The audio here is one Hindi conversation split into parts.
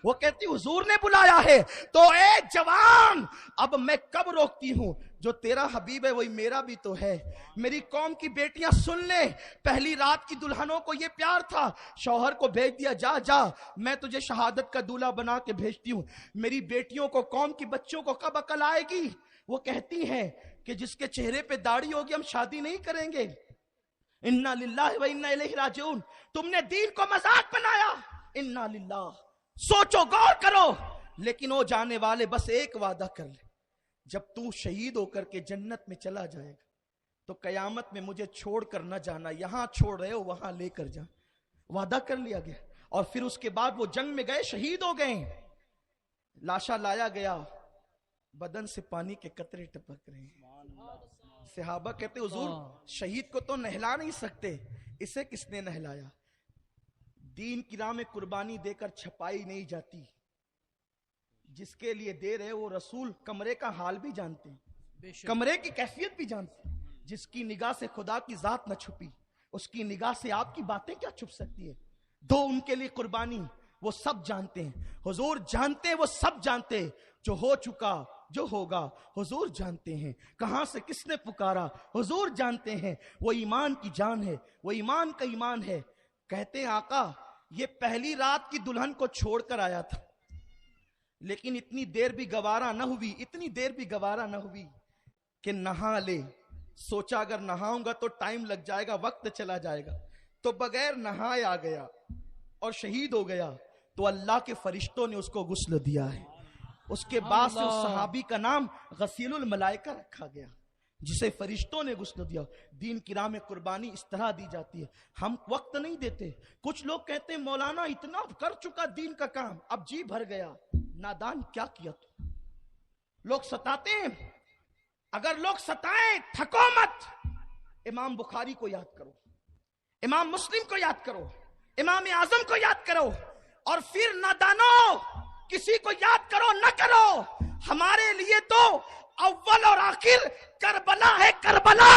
वो कहती हुजूर ने बुलाया है। तो ए जवान, अब मैं कब रोकती हूं? जो तेरा हबीब है वही मेरा भी तो है। मेरी कौम की बेटियां सुन ले, पहली रात की दुल्हनों को ये प्यार था, शौहर को भेज दिया, जा जा मैं तुझे शहादत का दूल्हा बना के भेजती हूं। मेरी बेटियों को, कौम की बच्चों को कब अकल आएगी? वो कहती हैं कि जिसके चेहरे पे दाढ़ी होगी हम शादी नहीं करेंगे। इन्ना लिल्लाहि व इन्ना इलैहि राजिऊन। तुमने दीन को मजाक बनाया, इन्ना लिल्लाह। सोचो, गौर करो। लेकिन वो जाने वाले, बस एक वादा कर ले, जब तू शहीद होकर के जन्नत में चला जाएगा तो कयामत में मुझे छोड़कर न जाना, यहां छोड़ रहे हो वहां लेकर जा। वादा कर लिया गया। और फिर उसके बाद वो जंग में गए, शहीद हो गए। लाशा लाया गया, बदन से पानी के कतरे टपक रहे हैं। सहाबा कहते हुजूर शहीद को तो नहला नहीं सकते, इसे किसने नहलाया? दीन की राह में कुर्बानी देकर छपाई नहीं जाती। जिसके लिए दे रहे वो रसूल कमरे का हाल भी जानते हैं, कमरे की कैफियत भी जानते हैं। जिसकी निगाह से खुदा की जात न छुपी, उसकी निगाह से आपकी बातें क्या छुप सकती है? दो उनके लिए कुर्बानी, वो सब जानते हैं। हुजूर जानते हैं, वो सब जानते हैं। जो हो चुका, जो होगा, हुजूर जानते हैं। कहां से किसने पुकारा, हुजूर जानते हैं। वो ईमान की जान है, वो ईमान का ईमान है। कहते हैं आका, ये पहली रात की दुल्हन को छोड़कर आया था, लेकिन इतनी देर भी गवारा न हुई, इतनी देर भी गवारा न हुई कि नहा ले। सोचा अगर नहाऊंगा तो टाइम लग जाएगा, वक्त चला जाएगा, तो बगैर नहाए आ गया और शहीद हो गया। तो अल्लाह के फरिश्तों ने उसको गुस्ल दिया है। उसके बाद से उस सहाबी का नाम गसीलुल मलाइका रखा गया, जिसे फरिश्तों ने गुस्ल दिया। दीन की राह में कुर्बानी इस तरह दी जाती है। हम वक्त नहीं देते। कुछ लोग कहते हैं मौलाना इतना कर चुका दीन का काम, अब जी भर गया। नादान, क्या किया तू? लोग सताते हैं, अगर लोग सताएं थको मत। इमाम बुखारी को याद करो, इमाम मुस्लिम को याद करो, इमाम आजम को याद करो, और फिर नादानो किसी को याद करो न करो। हमारे लिए तो अव्वल और आखिर करबला है, करबला।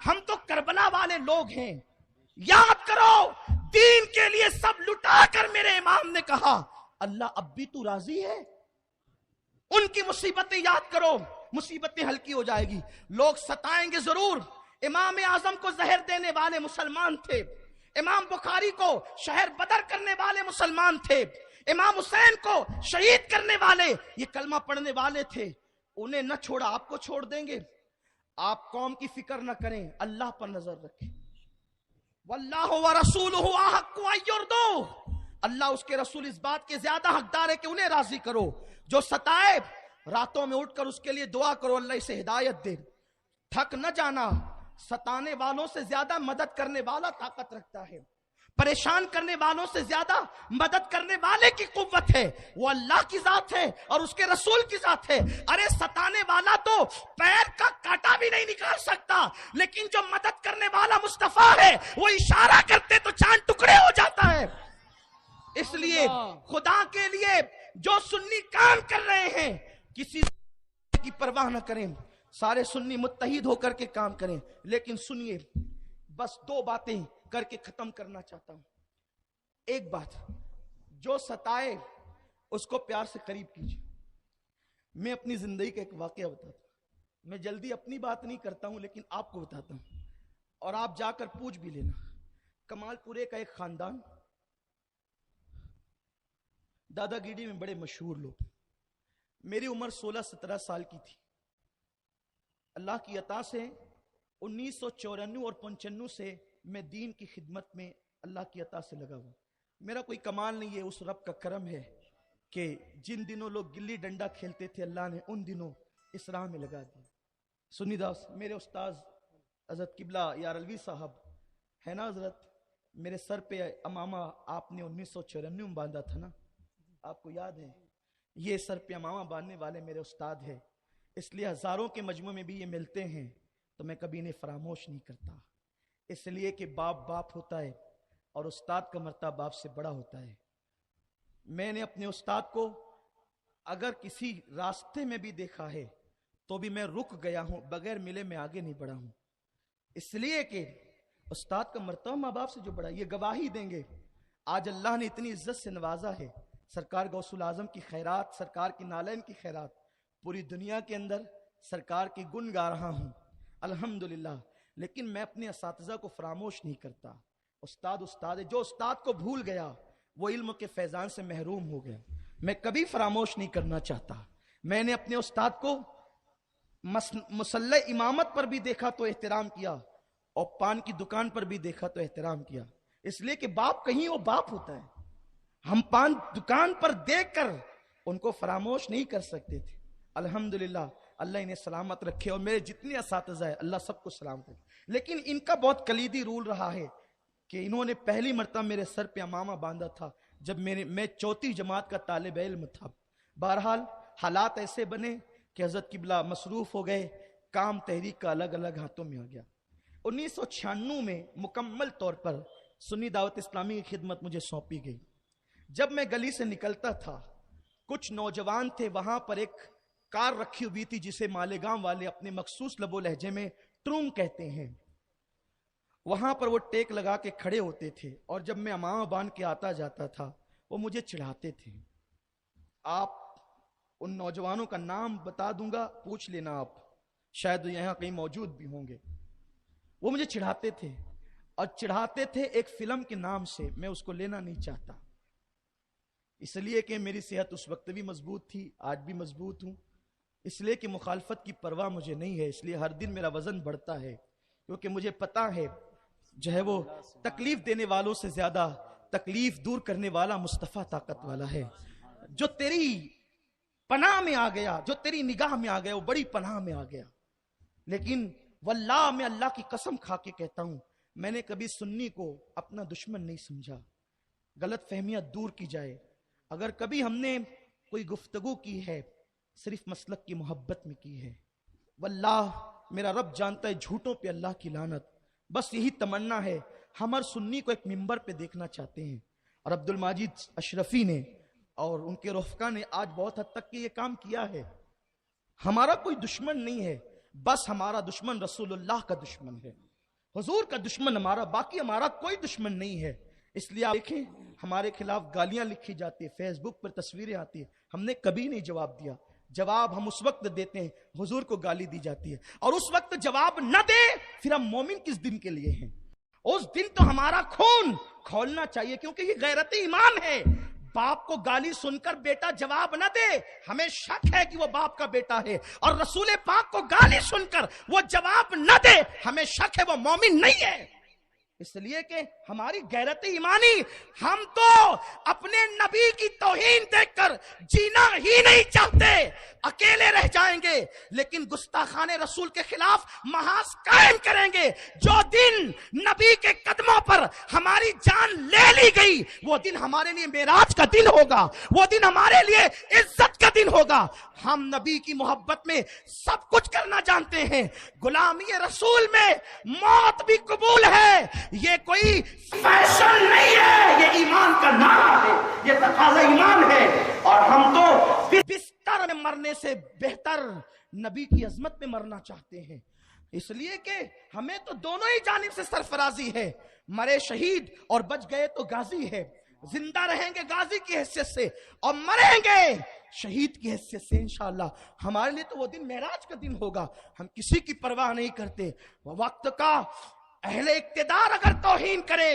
हम तो करबला वाले लोग हैं। याद करो, दीन के लिए सब लुटाकर मेरे इमाम ने कहा, अल्लाह अब भी तू राजी है? उनकी मुसीबतें याद करो, मुसीबतें हल्की हो जाएगी। लोग सताएंगे जरूर। इमाम आजम को जहर देने वाले मुसलमान थे, इमाम बुखारी को शहर बदर करने वाले मुसलमान थे, इमाम हुसैन को शहीद करने वाले ये कलमा पढ़ने वाले थे। उन्हें न छोड़ा, आपको छोड़ देंगे? आप कौम की फिक्र न करें, अल्लाह पर नजर रखें। वल्लाहु व रसूलुहु अहक्कु अन युर्दू। अल्लाह उसके रसूल इस बात के ज्यादा हकदार है कि उन्हें राजी करो। जो सताए, रातों में उठकर उसके लिए दुआ करो, अल्लाह इसे हिदायत दे। थक न जाना, सताने वालों से ज्यादा मदद करने वाला ताकत रखता है। परेशान करने वालों से ज्यादा मदद करने वाले की कुव्वत है। वो अल्लाह की जात है और उसके रसूल की जात है। अरे सताने वाला तो पैर का कांटा भी नहीं निकाल सकता, लेकिन जो मदद करने वाला मुस्तफा है, वो इशारा करते तो चांद टुकड़े हो जाता है। इसलिए खुदा के लिए जो सुन्नी काम कर रहे हैं, किसी की परवाह न करें। सारे सुन्नी मुत्तहिद होकर के काम करें। लेकिन सुनिए, बस दो बातें करके खत्म करना चाहता हूं। एक बात, जो सताए उसको प्यार से करीब कीजिए। मैं अपनी जिंदगी का एक वाकया बताता हूं। मैं जल्दी अपनी बात नहीं करता हूं, लेकिन आपको बताता हूं और आप जाकर पूछ भी लेना। कमालपुरे का एक खानदान, दादागिरी में बड़े मशहूर लोग। मेरी उम्र 16-17 साल की थी। अल्लाह की अता से 1994 और 95 से मैं दीन की खिदमत में अल्लाह की अता से लगा हुआ। मेरा कोई कमाल नहीं है, उस रब का करम है कि जिन दिनों लोग गिल्ली डंडा खेलते थे, अल्लाह ने उन दिनों इस राह में लगा दिया। सुन्नी दास, मेरे उस्ताद हजरत किबला यार अलवी साहब है ना हजरत, मेरे सर पे अमामा आपने 1994 में बांधा था ना, आपको याद है? ये सर पे अमामा बांधने वाले मेरे उस्ताद है। इसलिए हजारों के मजमू में भी ये मिलते हैं तो मैं कभी इन्हें फरामोश नहीं करता। इसलिए कि बाप बाप होता है और उस्ताद का मर्तबा बाप से बड़ा होता है। मैंने अपने उस्ताद को अगर किसी रास्ते में भी देखा है तो भी मैं रुक गया हूं, बगैर मिले मैं आगे नहीं बढ़ा हूं। इसलिए कि उस्ताद का मर्तबा माँ बाप से जो बड़ा, ये गवाही देंगे। आज अल्लाह ने इतनी इज्जत से नवाजा है, सरकार गौसुल आजम की खैरात, सरकार की नालैन की खैरात, पूरी दुनिया के अंदर सरकार की गुण गा रहा हूँ अल्हम्दुलिल्लाह। लेकिन मैं अपने असातिज़ा को फरामोश नहीं करता। उस्ताद उस्ताद है, जो उस्ताद को भूल गया वो इल्म के फैजान से महरूम हो गया। मैं कभी फरामोश नहीं करना चाहता। मैंने अपने उस्ताद को मुसल्ले इमामत पर भी देखा तो एहतराम किया, और पान की दुकान पर भी देखा तो एहतराम किया, इसलिए कि बाप कहीं वो बाप होता है। हम पान दुकान पर देखकर उनको फरामोश नहीं कर सकते थे। अल्हम्दुलिल्लाह, अल्लाह इन्हें सलामत रखे, और मेरे जितने असातिज़ा है अल्लाह सबको सलाम करे। लेकिन इनका बहुत कलीदी रूल रहा है कि इन्होंने पहली मरतबा मेरे सर पे अमामा बांधा था जब मैं चौथी जमात का तालिब इल्म था। बहरहाल हालात ऐसे बने कि हज़रत किबला मसरूफ हो गए, काम तहरीक का अलग अलग हाथों में आ गया। 1996 में मुकम्मल तौर पर सुन्नी दावत इस्लामी की खिदमत मुझे सौंपी गई। जब मैं गली से निकलता था, कुछ नौजवान थे, वहां पर एक कार रखी हुई थी जिसे मालेगांव वाले अपने मखसूस लबो लहजे में ट्रूम कहते हैं। वहां पर वो टेक लगा के खड़े होते थे, और जब मैं अमामा बांध के आता जाता था वो मुझे चिढ़ाते थे। आप उन नौजवानों का नाम बता दूंगा, पूछ लेना आप, शायद यहाँ कहीं मौजूद भी होंगे। वो मुझे चिढ़ाते थे, और चिढ़ाते थे एक फिल्म के नाम से। मैं उसको लेना नहीं चाहता, इसलिए कि मेरी सेहत उस वक्त भी मजबूत थी, आज भी मजबूत हूं, इसलिए कि मुखालफत की परवाह मुझे नहीं है। इसलिए हर दिन मेरा वजन बढ़ता है, क्योंकि मुझे पता है जो है वो तकलीफ देने वालों से ज्यादा तकलीफ दूर करने वाला मुस्तफा ताकत वाला है। जो तेरी पनाह में आ गया, जो तेरी निगाह में आ गया, वो बड़ी पनाह में आ गया। लेकिन वल्लाह, मैं अल्लाह की कसम खा के कहता हूं, मैंने कभी सुन्नी को अपना दुश्मन नहीं समझा। गलत फहमियां दूर की जाए। अगर कभी हमने कोई गुफ्तगू की है, सिर्फ मसलक की मोहब्बत में की है। वल्लाह मेरा रब जानता है, झूठों पे अल्लाह की लानत। बस यही तमन्ना है। हम हर सुन्नी को एक मिंबर पे देखना चाहते हैं, और अब्दुल माजिद अशरफी ने और उनके रफ़का ने आज बहुत हद तक ये काम किया है। हमारा कोई दुश्मन नहीं है, बस हमारा दुश्मन रसूलुल्लाह का दुश्मन है, हुजूर का दुश्मन हमारा, बाकी हमारा कोई दुश्मन नहीं है। इसलिए आप देखें, हमारे खिलाफ गालियां लिखी जाती है, फेसबुक पर तस्वीरें आती है, हमने कभी नहीं जवाब दिया। जवाब हम उस वक्त देते हैं हुजूर को गाली दी जाती है, और उस वक्त जवाब न दे फिर हम मोमिन किस दिन के लिए हैं? उस दिन तो हमारा खून खोलना चाहिए, क्योंकि ये गैरत ईमान है। बाप को गाली सुनकर बेटा जवाब न दे, हमें शक है कि वो बाप का बेटा है, और रसूल पाक को गाली सुनकर वो जवाब न दे, हमें शक है वो मोमिन नहीं है। इसलिए कि हमारी गैरत ईमानी, हम तो अपने नबी की तौहीन देखकर जीना ही नहीं चाहते, अकेले रह जाएंगे, लेकिन गुस्ताखाने रसूल के खिलाफ महाज कायम करेंगे। जो दिन नबी के कदमों पर हमारी जान ले ली गई, वो दिन हमारे लिए मेराज का दिन होगा, वो दिन हमारे लिए इज्जत का दिन होगा। हम नबी की मोहब्बत में सब कुछ करना जानते हैं, गुलामी रसूल में मौत भी कबूल है। ये कोई फैशन नहीं है, ये ईमान का नारा है, ये तकाज़ा ईमान है। और हम तो बिस्तर में मरने से बेहतर नबी की अजमत में मरना चाहते हैं, इसलिए कि हमें तो दोनों ही जानिब से सरफराजी है। मरे शहीद और बच गए तो गाजी है। जिंदा रहेंगे गाजी की हैसियत से, और मरेंगे शहीद की हैसियत से इंशाअल्लाह। हमारे लिए तो वो दिन मेराज का दिन होगा। हम किसी की परवाह नहीं करते। वक्त का अहले इक्तिदार अगर तौहीन करे,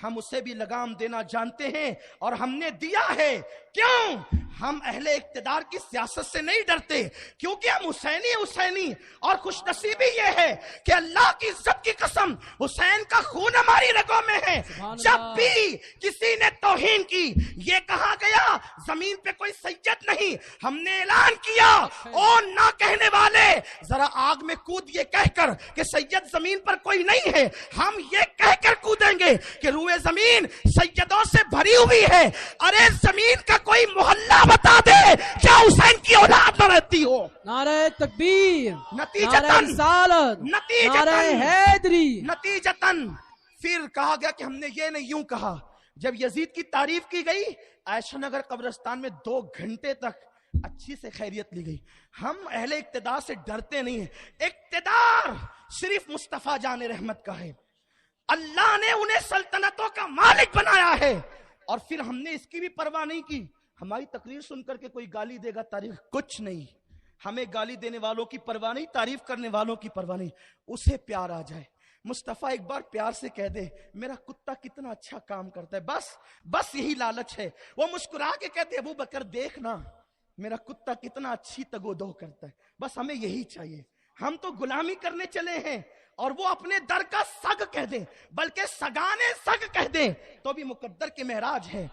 हम उसे भी लगाम देना जानते हैं, और हमने दिया है। क्यों? हम अहले इक्तिदार की सियासत से नहीं डरते, क्योंकि हम हुसैनी। और खुशनसीबी ये है कि अल्लाह की इज्जत की कसम, हुसैन का खून हमारी रगों में है। जब भी किसी ने तौहीन की, ये कहा गया जमीन पे कोई सैयद नहीं, हमने ऐलान किया, ओ ना कहने वाले, जरा आग में कूद, ये कहकर कि सैयद जमीन पर कोई नहीं है। हम ये कहकर कूदेंगे कि रूए जमीन सैयदों से भरी हुई है। अरे जमीन का कोई मोहल्ला बता दे क्या हुसैन की औलाद न रहती हो। नारे तकबीर, नतीजतन रिसालत, नारे हैदरी। नतीजतन फिर कहा गया कि हमने ये नहीं यूं कहा। जब यजीद की तारीफ की गई, आयशा नगर कब्रिस्तान में 2 घंटे तक अच्छी से खैरियत ली गई। हम अहले इक्तिदार से डरते नहीं है। इक्तिदार सिर्फ मुस्तफा जाने रहमत का है। अल्लाह ने उन्हें सल्तनतों का मालिक बनाया है, और फिर हमने इसकी भी परवाह नहीं की। हमारी तकरीर सुनकर के कोई गाली देगा, तारीफ कुछ नहीं। हमें गाली देने वालों की परवाह नहीं, तारीफ करने वालों की परवाह नहीं। उसे प्यार आ जाए। मुस्तफा एक बार प्यार से कह दे मेरा कुत्ता कितना अच्छा काम करता है, बस बस यही लालच है। वो मुस्कुरा के कहते अबू बकर देखना मेरा कुत्ता कितना अच्छी तगोदो करता है, बस हमें यही चाहिए। हम तो गुलामी करने चले हैं और वो अपने दर का सग कह दे, बल्कि सगाने सग कह दे तो भी मुकद्दर के महराज है।